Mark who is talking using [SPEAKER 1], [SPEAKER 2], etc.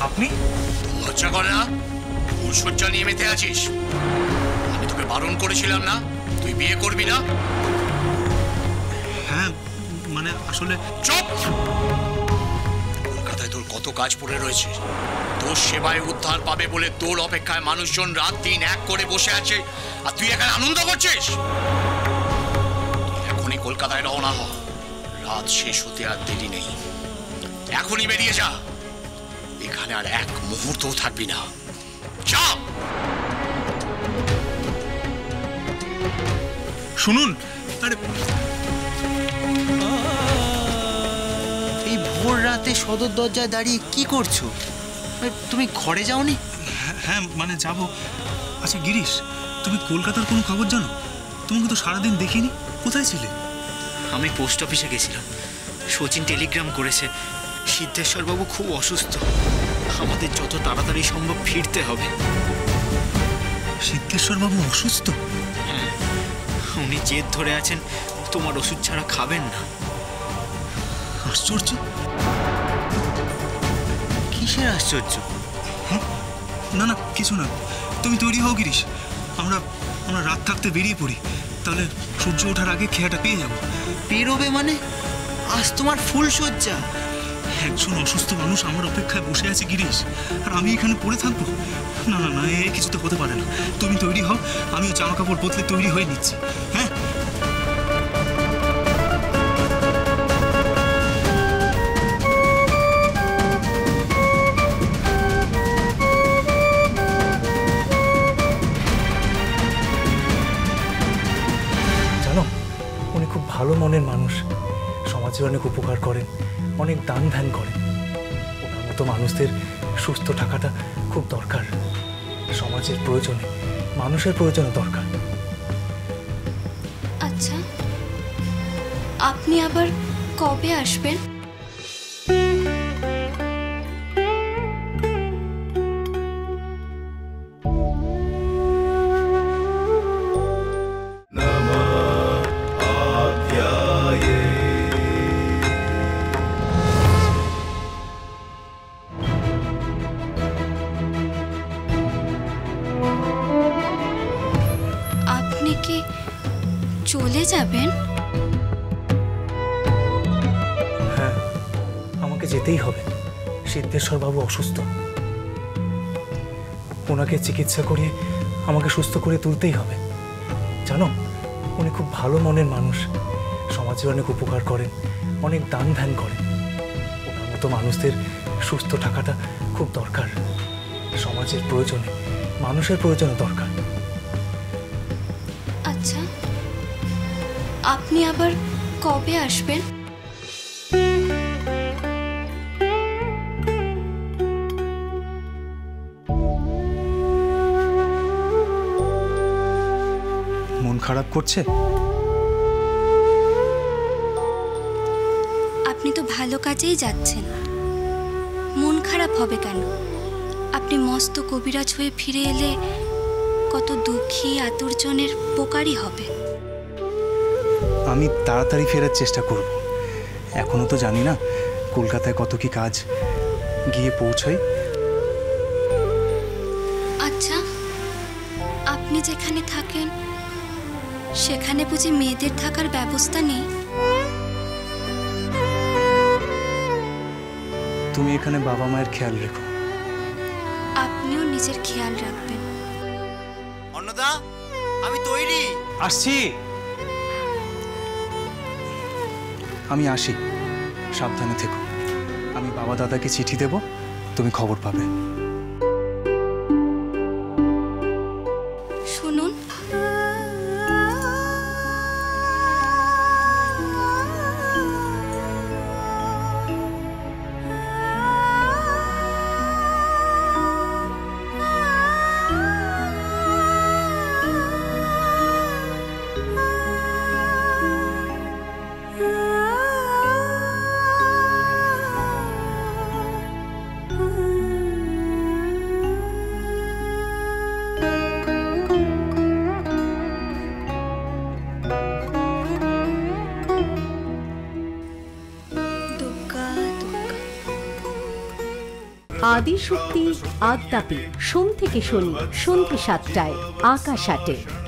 [SPEAKER 1] আপনি?
[SPEAKER 2] লজ্জা করে না? ফুলশয্যা নিয়ে মেতে আছিস? আমি তোকে বারণ করেছিলাম না তুই বিয়ে করবি না?
[SPEAKER 1] হ্যাঁ মানে আসলে
[SPEAKER 2] চুপ! কলকাতায় তোর কত কাজ পড়ে রয়েছে। তোর সেবায় উদ্ধার পাবে বলে তোর অপেক্ষায় মানুষজন রাত দিন এক করে বসে আছে, আর তুই এখানে আনন্দ করছিস। এখনই কলকাতায় রওনা হ, রাত শেষ হতে আর দেরি নেই। এখনই বেরিয়ে যা, এখানে আর এক মুহূর্তও থাকবি না। যা।
[SPEAKER 1] শুনুন, আরে
[SPEAKER 3] এই ভোর রাতে সদর দরজায় দাঁড়িয়ে কি করছো? তুমি ঘরে যাওনি?
[SPEAKER 1] হ্যাঁ মানে যাবো। আচ্ছা গিরিশ, তুমি কলকাতার কোনো খবর জানো? তোমাকে তো সারাদিন দেখিনি, কোথায় ছিলে?
[SPEAKER 3] আমি পোস্ট অফিসে গেছিলাম। সচিন টেলিগ্রাম করেছে, সিদ্ধেশ্বরবাবু খুব অসুস্থ, আমাদের যত তাড়াতাড়ি সম্ভব ফিরতে হবে।
[SPEAKER 1] সিদ্ধেশ্বরবাবু অসুস্থ?
[SPEAKER 3] হ্যাঁ, উনি জেদ ধরে আছেন তোমার ওষুধ ছাড়া খাবেন না।
[SPEAKER 1] আশ্চর্য।
[SPEAKER 3] কিসের আশ্চর্য?
[SPEAKER 1] হ্যাঁ না না কিছু না, তুমি তৈরি হও গিরিশ, আমরা আমরা রাত থাকতে বেরিয়ে পড়ি, তাহলে সূর্য ওঠার আগে খেয়াটা পেয়ে যাবো।
[SPEAKER 3] বেরোবে মানে? আজ তোমার ফুলশয্যা।
[SPEAKER 1] একজন অসুস্থ মানুষ আমার অপেক্ষায় বসে আছে গিরিশ, আর আমি এখানে পড়ে থাকবো? না না না, এ কিছুতে হতে পারে না। তুমি তৈরি হও, আমিও জামা কাপড় বদলে তৈরি হয়ে নিচ্ছি। হ্যাঁ জানো, উনি খুব ভালো মনের মানুষ, সমাজের অনেক উপকার করেন, অনেক দান ধ্যান করেন। ওনার মতো মানুষদের সুস্থ থাকাটা খুব দরকার, সমাজের প্রয়োজনে, মানুষের প্রয়োজনে দরকার।
[SPEAKER 4] আচ্ছা, আপনি আবার কবে আসবেন? আপনি কি চলে যাবেন?
[SPEAKER 1] হ্যাঁ, আমাকে যেতেই হবে। সিদ্ধেশ্বরবাবু অসুস্থ, ওনাকে চিকিৎসা করিয়ে আমাকে সুস্থ করে তুলতেই হবে। জানো, উনি খুব ভালো মনের মানুষ, সমাজের অনেক উপকার করেন, অনেক দান ধ্যান করেন। ওনার মতো মানুষদের সুস্থ থাকাটা খুব দরকার, সমাজের প্রয়োজনে, মানুষের প্রয়োজনে দরকার।
[SPEAKER 4] আচ্ছা, আপনি আবার কবে আসবেন?
[SPEAKER 1] মন খারাপ করছে?
[SPEAKER 4] আপনি তো ভালো কাজেই যাচ্ছেন, মন খারাপ হবে কেন? আপনি মস্ত কবিরাজ হয়ে ফিরে এলে কত দুঃখী আতুরজনের উপকারই হবে।
[SPEAKER 1] আমি তাড়াতাড়ি ফেরার চেষ্টা করব। এখনো তো জানি না কলকাতায় কত কি কাজ, গিয়ে পৌঁছাই।
[SPEAKER 4] আচ্ছা, আপনি যেখানে থাকেন সেখানে বুঝি মেয়েদের থাকার ব্যবস্থা নেই?
[SPEAKER 1] তুমি এখানে বাবা মায়ের খেয়াল রেখো।
[SPEAKER 4] আপনিও নিজের খেয়াল রাখবেন।
[SPEAKER 3] অন্নদা, আমি তৈরি।
[SPEAKER 1] আসছি। আমি আসি, সাবধানে থেকো। আমি বাবা দাদাকে চিঠি দেব, তুমি খবর পাবে।
[SPEAKER 4] শুনুন,
[SPEAKER 5] আদিশক্তি আদ্যাপি সোম থেকে শনি সন্ধ্যে ৭টায় আকাশ আটে।